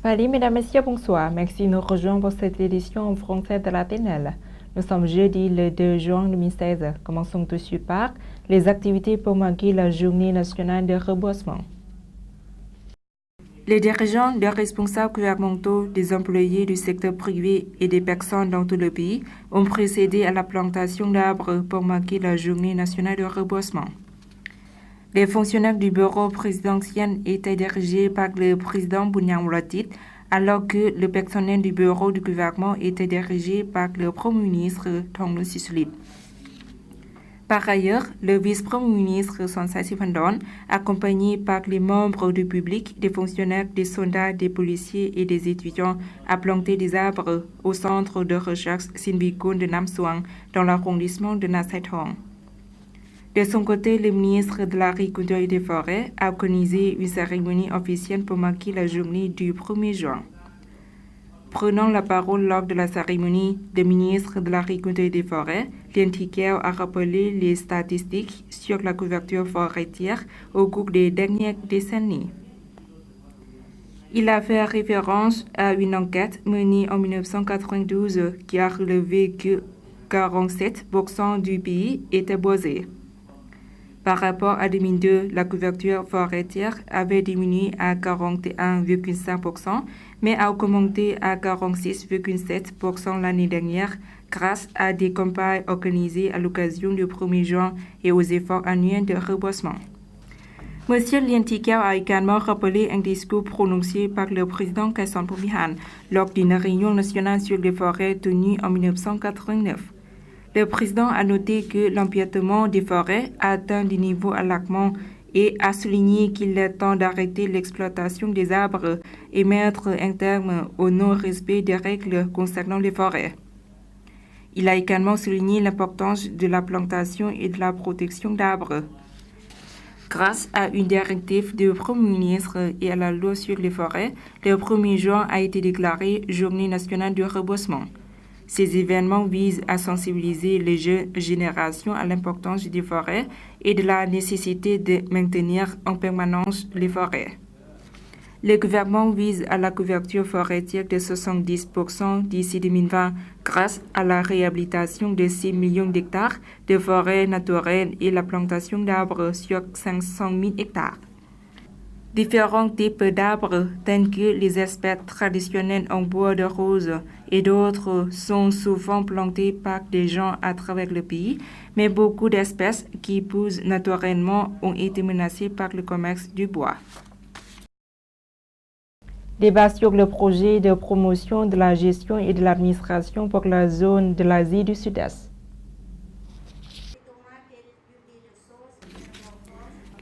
Salut mesdames, messieurs, bonsoir. Merci de nous rejoindre pour cette édition en français de la TNL. Nous sommes jeudi le 2 juin 2016. Commençons tout de suite par les activités pour marquer la journée nationale de reboisement. Les dirigeants, des responsables gouvernementaux, des employés du secteur privé et des personnes dans tout le pays ont procédé à la plantation d'arbres pour marquer la journée nationale de reboisement. Les fonctionnaires du bureau présidentiel étaient dirigés par le président Bounyang Volatilt, alors que le personnel du bureau du gouvernement était dirigé par le Premier ministre Thongloun Sisoulith. Par ailleurs, le vice-premier ministre Somsak Siphandone, accompagné par les membres du public, des fonctionnaires, des soldats, des policiers et des étudiants, a planté des arbres au centre de recherche Sinbikun de Nam Suang, dans l'arrondissement de Nakhon Sathorn. De son côté, le ministre de l'Agriculture et des Forêts a organisé une cérémonie officielle pour marquer la journée du 1er juin. Prenant la parole lors de la cérémonie, le ministre de l'Agriculture et des Forêts, Lien Tikeo, a rappelé les statistiques sur la couverture forestière au cours des dernières décennies. Il a fait référence à une enquête menée en 1992 qui a relevé que 47% du pays était boisé. Par rapport à 2002, la couverture forestière avait diminué à 41,5%, mais a augmenté à 46,7% l'année dernière grâce à des campagnes organisées à l'occasion du 1er juin et aux efforts annuels de reboisement. M. Lien Tikeo a également rappelé un discours prononcé par le président Kaysone Phopvihan lors d'une réunion nationale sur les forêts tenue en 1989. Le président a noté que l'empiètement des forêts a atteint des niveaux alarmants et a souligné qu'il est temps d'arrêter l'exploitation des arbres et mettre un terme au non-respect des règles concernant les forêts. Il a également souligné l'importance de la plantation et de la protection d'arbres. Grâce à une directive du Premier ministre et à la loi sur les forêts, le 1er juin a été déclaré Journée nationale du reboisement. Ces événements visent à sensibiliser les jeunes générations à l'importance des forêts et de la nécessité de maintenir en permanence les forêts. Le gouvernement vise à la couverture forestière de 70% d'ici 2020 grâce à la réhabilitation de 6 millions d'hectares de forêts naturelles et la plantation d'arbres sur 500 000 hectares. Différents types d'arbres, tels que les espèces traditionnelles en bois de rose et d'autres, sont souvent plantés par des gens à travers le pays, mais beaucoup d'espèces qui poussent naturellement ont été menacées par le commerce du bois. Débat sur le projet de promotion de la gestion et de l'administration pour la zone de l'Asie du Sud-Est.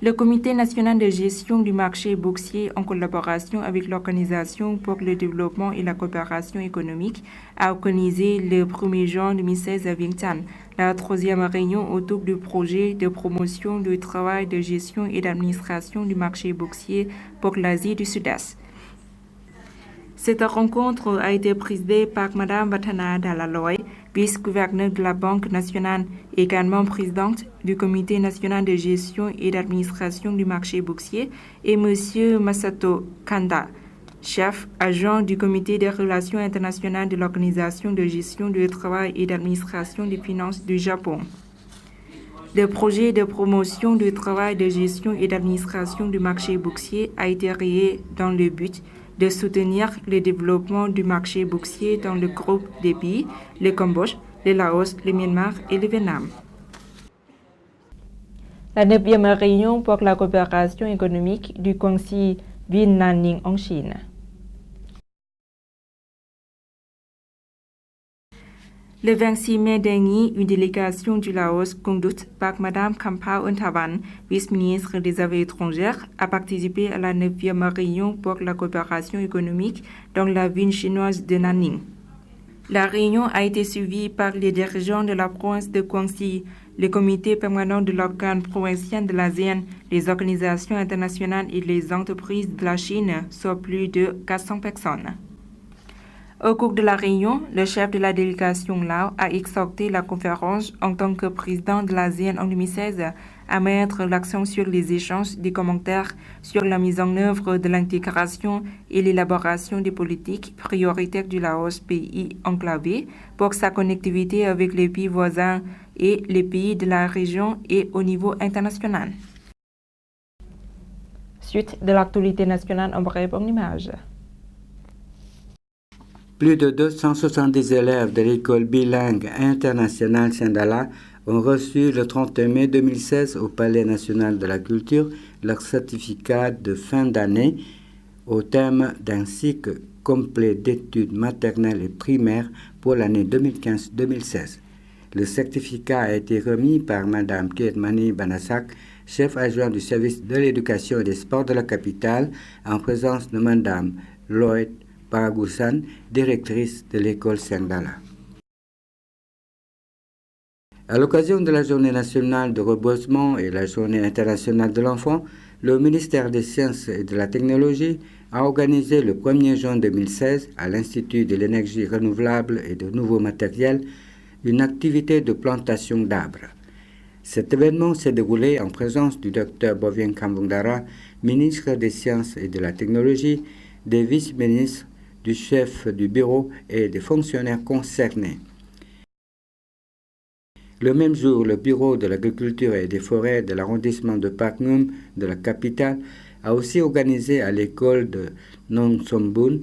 Le Comité national de gestion du marché boursier, en collaboration avec l'Organisation pour le développement et la coopération économique, a organisé le 1er juin 2016 à Vientiane la 3e réunion autour du projet de promotion du travail de gestion et d'administration du marché boursier pour l'Asie du Sud-Est. Cette rencontre a été présidée par Mme Vathana Dalaloy, vice-gouverneure de la Banque nationale, également présidente du Comité national de gestion et d'administration du marché boursier, et M. Masato Kanda, chef adjoint du Comité des relations internationales de l'Organisation de gestion du travail et d'administration des finances du Japon. Le projet de promotion du travail de gestion et d'administration du marché boursier a été créé dans le but de soutenir le développement du marché boursier dans le groupe des pays, le Cambodge, le Laos, le Myanmar et le Vietnam. La 9e réunion pour la coopération économique du Guangxi Vinh Nam Ninh en Chine. Le 26 mai dernier, une délégation du Laos, conduite par Mme Khamphao Unthawan, vice-ministre des Affaires étrangères, a participé à la 9e réunion pour la coopération économique dans la ville chinoise de Nam Ninh. La réunion a été suivie par les dirigeants de la province de Guangxi, le comité permanent de l'organe provincial de l'ASEAN, les organisations internationales et les entreprises de la Chine, soit plus de 400 personnes. Au cours de la réunion, le chef de la délégation Lao a exhorté la conférence en tant que président de l'ASEAN en 2016 à mettre l'accent sur les échanges des commentaires sur la mise en œuvre de l'intégration et l'élaboration des politiques prioritaires du Laos, pays enclavé, pour sa connectivité avec les pays voisins et les pays de la région et au niveau international. Suite de l'actualité nationale en bref en images. Plus de 270 élèves de l'école bilingue internationale Sandala ont reçu le 31 mai 2016 au Palais national de la culture leur certificat de fin d'année au terme d'un cycle complet d'études maternelles et primaires pour l'année 2015-2016. Le certificat a été remis par Mme Ketmani Banasak, chef adjoint du service de l'éducation et des sports de la capitale, en présence de Mme Lloyd Paragusan, directrice de l'école Sandala. À l'occasion de la Journée nationale de reboisement et la Journée internationale de l'enfant, le ministère des Sciences et de la Technologie a organisé le 1er juin 2016 à l'Institut de l'énergie renouvelable et de nouveaux matériels une activité de plantation d'arbres. Cet événement s'est déroulé en présence du Dr Bovien Kambundara, ministre des Sciences et de la Technologie, des vice-ministres, du chef du bureau et des fonctionnaires concernés. Le même jour, le bureau de l'agriculture et des forêts de l'arrondissement de Pak Ngum de la capitale a aussi organisé à l'école de Nong Sombun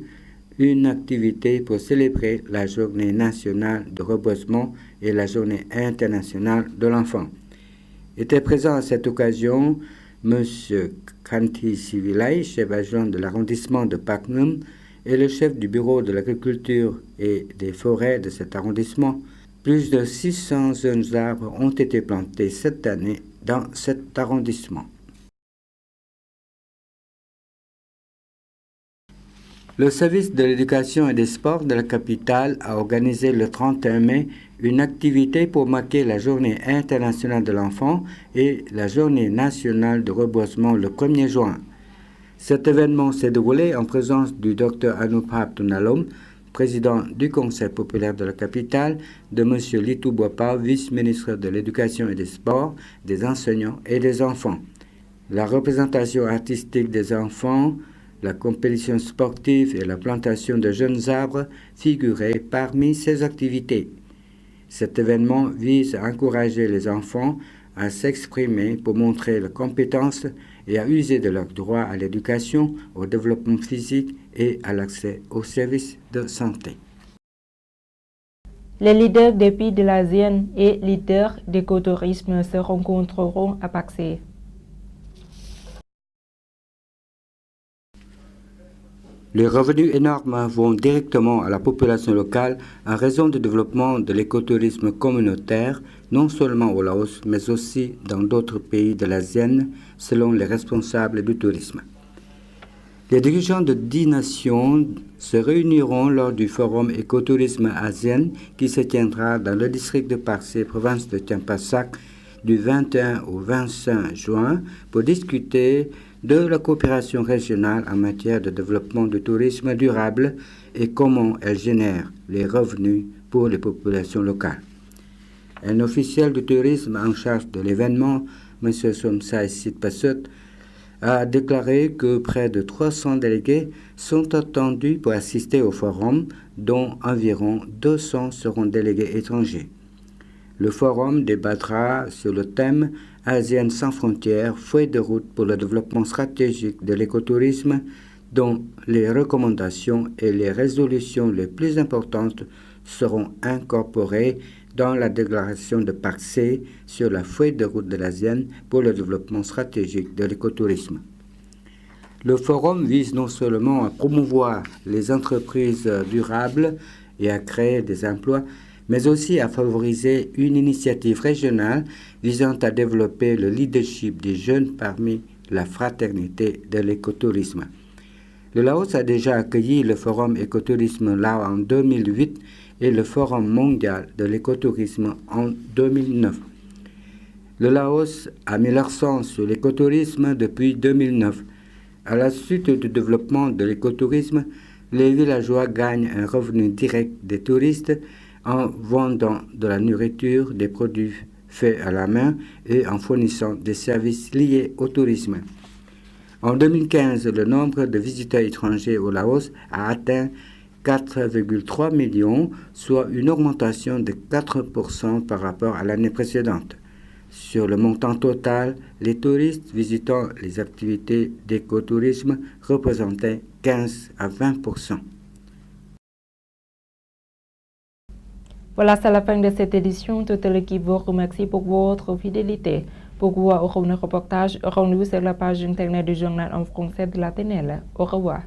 une activité pour célébrer la Journée nationale de reboisement et la Journée internationale de l'enfant. Étaient présents à cette occasion M. Kanti Sivilai, chef adjoint de l'arrondissement de Pak Ngum, et le chef du bureau de l'agriculture et des forêts de cet arrondissement. Plus de 600 jeunes arbres ont été plantés cette année dans cet arrondissement. Le service de l'éducation et des sports de la capitale a organisé le 31 mai une activité pour marquer la Journée internationale de l'enfant et la Journée nationale de reboisement le 1er juin. Cet événement s'est déroulé en présence du Dr Anupap Tunalom, président du Conseil populaire de la capitale, de M. Litu Boapa, vice-ministre de l'Éducation et des Sports, des enseignants et des enfants. La représentation artistique des enfants, la compétition sportive et la plantation de jeunes arbres figuraient parmi ces activités. Cet événement vise à encourager les enfants à s'exprimer pour montrer leurs compétences et à user de leurs droits à l'éducation, au développement physique et à l'accès aux services de santé. Les leaders des pays de l'ASEAN et leaders d'écotourisme se rencontreront à Paksé. Les revenus énormes vont directement à la population locale en raison du développement de l'écotourisme communautaire, non seulement au Laos, mais aussi dans d'autres pays de l'ASEAN, selon les responsables du tourisme. Les dirigeants de 10 nations se réuniront lors du forum écotourisme ASEAN qui se tiendra dans le district de Paksé, province de Champasak, du 21 au 25 juin pour discuter de la coopération régionale en matière de développement du tourisme durable et comment elle génère les revenus pour les populations locales. Un officiel du tourisme en charge de l'événement, M. Somsai Sitpasut, a déclaré que près de 300 délégués sont attendus pour assister au forum, dont environ 200 seront délégués étrangers. Le forum débattra sur le thème ASEAN sans frontières, feuille de route pour le développement stratégique de l'écotourisme, dont les recommandations et les résolutions les plus importantes seront incorporées dans la déclaration de Paksé sur la feuille de route de l'ASEAN pour le développement stratégique de l'écotourisme. Le forum vise non seulement à promouvoir les entreprises durables et à créer des emplois, mais aussi à favoriser une initiative régionale visant à développer le leadership des jeunes parmi la fraternité de l'écotourisme. Le Laos a déjà accueilli le Forum écotourisme Lao en 2008 et le Forum mondial de l'écotourisme en 2009. Le Laos a mis l'accent sur l'écotourisme depuis 2009. À la suite du développement de l'écotourisme, les villageois gagnent un revenu direct des touristes en vendant de la nourriture, des produits faits à la main et en fournissant des services liés au tourisme. En 2015, le nombre de visiteurs étrangers au Laos a atteint 4,3 millions, soit une augmentation de 4% par rapport à l'année précédente. Sur le montant total, les touristes visitant les activités d'écotourisme représentaient 15 à 20%. Voilà, c'est la fin de cette édition. Toute l'équipe vous remercie pour votre fidélité. Pour voir un reportage, rendez-vous sur la page internet du journal en français de la TNL. Au revoir.